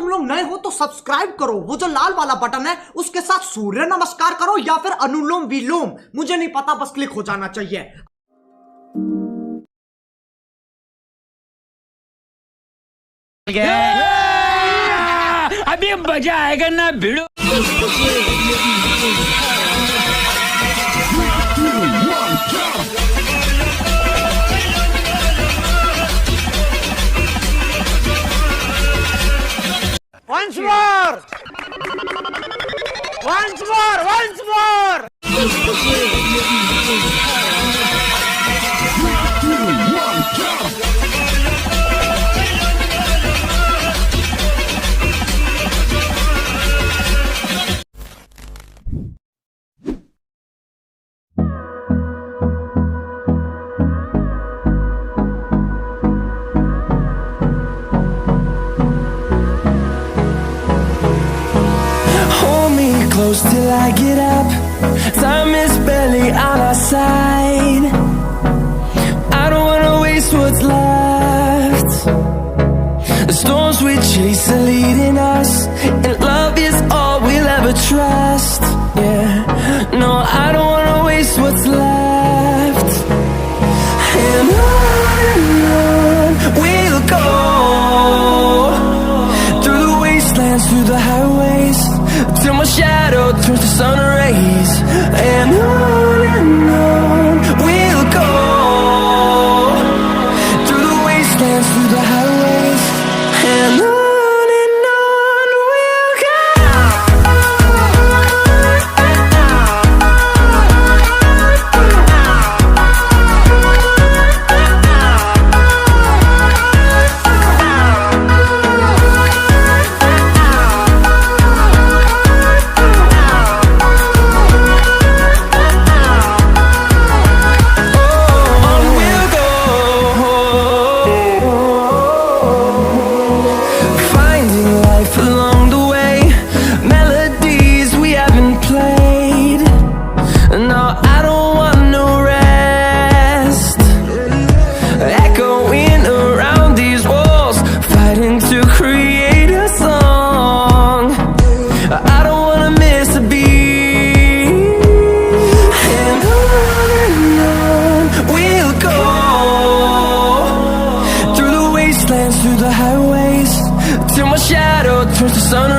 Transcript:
तुम लोग नए हो तो सब्सक्राइब करो, वो जो लाल वाला बटन है उसके साथ सूर्य नमस्कार करो या फिर अनुलोम विलोम, मुझे नहीं पता, बस क्लिक हो जाना चाहिए। अभी मजा आएगा ना भिड़ो। Once more! Once more! Once more! Close till I get up. Time is barely on our side. I don't wanna waste what's left. The storms we chase are leading us, and love is all we'll ever trust. Yeah, no, I don't wanna waste what's left. And on we'll go, through the wastelands, through the highways, till my shadow turns to sun rays. And on we'll go, through the wastelands, through the highways, and on we'll go. Through the highways, till my shadow turns to sun